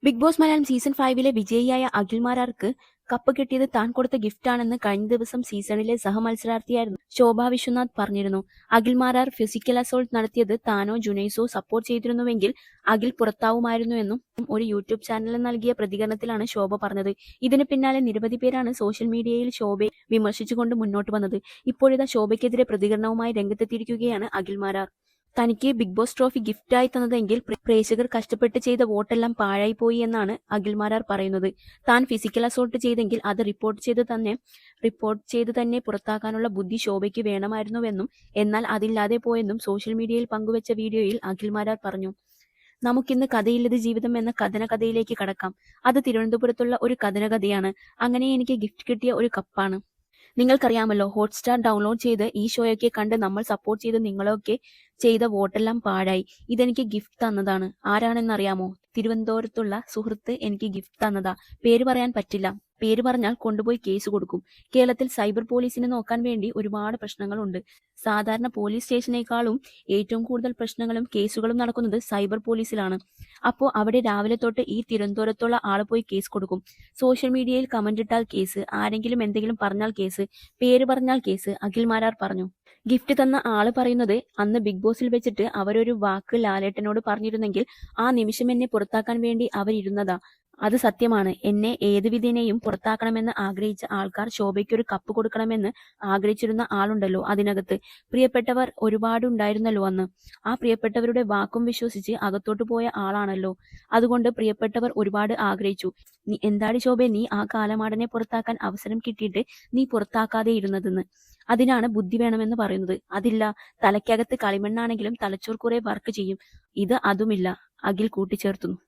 Big Boss Malayalam season 5 വിജയിയായ അഖിൽ മാരാർക്ക് cup കിട്ടിയത് താൻ കൊടുത്ത ഗിഫ്റ്റാണെന്ന് കഴിഞ്ഞ ദിവസം സീസണിലെ സഹമത്സരാർത്ഥിയായിരുന്നു ശോഭ വിശ്വനാഥ് പറഞ്ഞിരുന്നു. അഖിൽ മാരാർ ഫിസിക്കൽ അസോൾട്ട് നടത്തിയത് താനോ ജുനൈസോ സപ്പോർട്ട് ചെയ്തിരുന്നുവെങ്കിൽ അഖിൽ പുറത്താവുമായിരുന്നുവെന്നും ഒരു യൂട്യൂബ് ചാനലിന് നൽകിയ പ്രതികരണത്തിലാണ് ശോഭ പറഞ്ഞത്. ഇതിന് പിന്നാലെ നിരവധി പേരാണ് സോഷ്യൽ മീഡിയയിൽ ശോഭയെ വിമർശിച്ചുകൊണ്ട് മുന്നോട്ട് വന്നത്. ഇപ്പോഴിതാ ശോഭയ്ക്കെതിരെ പ്രതികരണവുമായി രംഗത്തെത്തിയിരിക്കുകയാണ് അഖിൽ മാരാർ. തനിക്ക് ബിഗ് ബോസ് ട്രോഫി ഗിഫ്റ്റായി തന്നതെങ്കിൽ പ്രേക്ഷകർ കഷ്ടപ്പെട്ട് ചെയ്ത വോട്ടെല്ലാം പാഴായി പോയി എന്നാണ് അഖിൽ മാരാർ പറയുന്നത്. താൻ ഫിസിക്കൽ അസോൾട്ട് ചെയ്തെങ്കിൽ അത് റിപ്പോർട്ട് ചെയ്ത് തന്നെ പുറത്താക്കാനുള്ള ബുദ്ധി ശോഭയ്ക്ക് വേണമായിരുന്നുവെന്നും എന്നാൽ അതില്ലാതെ പോയെന്നും സോഷ്യൽ മീഡിയയിൽ പങ്കുവച്ച വീഡിയോയിൽ അഖിൽ മാരാർ പറഞ്ഞു. നമുക്കിന്ന് കഥയില്ലത് ജീവിതം എന്ന കഥയിലേക്ക് കടക്കാം. അത് തിരുവനന്തപുരത്തുള്ള ഒരു കഥയാണ്. അങ്ങനെ എനിക്ക് ഗിഫ്റ്റ് കിട്ടിയ ഒരു കപ്പാണ്. നിങ്ങൾക്കറിയാമല്ലോ, ഹോട്ട്സ്റ്റാർ ഡൗൺലോഡ് ചെയ്ത് ഈ ഷോയൊക്കെ കണ്ട് നമ്മൾ സപ്പോർട്ട് ചെയ്ത് നിങ്ങളൊക്കെ ചെയ്ത വോട്ടെല്ലാം പാഴായി. ഇതെനിക്ക് ഗിഫ്റ്റ് തന്നതാണ്. ആരാണെന്നറിയാമോ? തിരുവനന്തപുരത്തുള്ള സുഹൃത്ത് എനിക്ക് ഗിഫ്റ്റ് തന്നതാ. പേര് പറയാൻ പറ്റില്ല. പേര് പറഞ്ഞാൽ കൊണ്ടുപോയി കേസ് കൊടുക്കും. കേരളത്തിൽ സൈബർ പോലീസിനെ നോക്കാൻ വേണ്ടി ഒരുപാട് പ്രശ്നങ്ങളുണ്ട്. സാധാരണ പോലീസ് സ്റ്റേഷനേക്കാളും ഏറ്റവും കൂടുതൽ പ്രശ്നങ്ങളും കേസുകളും നടക്കുന്നത് സൈബർ പോലീസിലാണ്. അപ്പോൾ അവിടെ രാവിലെ തൊട്ട് ഈ തിരുവനന്തപുരത്തുള്ള ആള് പോയി കേസ് കൊടുക്കും. സോഷ്യൽ മീഡിയയിൽ കമന്റ് ഇട്ടാൽ കേസ്, ആരെങ്കിലും എന്തെങ്കിലും പറഞ്ഞാൽ കേസ്, പേര് പറഞ്ഞാൽ കേസ്, അഖിൽ മാരാർ പറഞ്ഞു. ഗിഫ്റ്റ് തന്ന ആള് പറയുന്നത് അന്ന് ബിഗ് ബോസിൽ വെച്ചിട്ട് അവരൊരു വാക്ക് ലാലേട്ടനോട് പറഞ്ഞിരുന്നെങ്കിൽ ആ നിമിഷം എന്നെ പുറത്താക്കാൻ വേണ്ടി അവരിരുന്നതാ. അത് സത്യമാണ്. എന്നെ ഏത് വിധേനയും പുറത്താക്കണമെന്ന് ആഗ്രഹിച്ച ആൾക്കാർ ശോഭയ്ക്കൊരു കപ്പ് കൊടുക്കണമെന്ന് ആഗ്രഹിച്ചിരുന്ന ആളുണ്ടല്ലോ അതിനകത്ത്. പ്രിയപ്പെട്ടവർ ഒരുപാടുണ്ടായിരുന്നല്ലോ അന്ന്. ആ പ്രിയപ്പെട്ടവരുടെ വാക്കും വിശ്വസിച്ച് അകത്തോട്ട് പോയ ആളാണല്ലോ. അതുകൊണ്ട് പ്രിയപ്പെട്ടവർ ഒരുപാട് ആഗ്രഹിച്ചു. എന്താടി ശോഭെ, നീ ആ കാലമാടനെ പുറത്താക്കാൻ അവസരം കിട്ടിയിട്ട് നീ പുറത്താക്കാതെ ഇരുന്നതെന്ന്. അതിനാണ് ബുദ്ധി വേണമെന്ന് പറയുന്നത്. അതില്ല, തലയ്ക്കകത്ത് കളിമണ്ണാണെങ്കിലും തലച്ചോർ കുറെ വർക്ക് ചെയ്യും. ഇത് അതുമില്ല, അഖിൽ കൂട്ടിച്ചേർത്തുന്നു.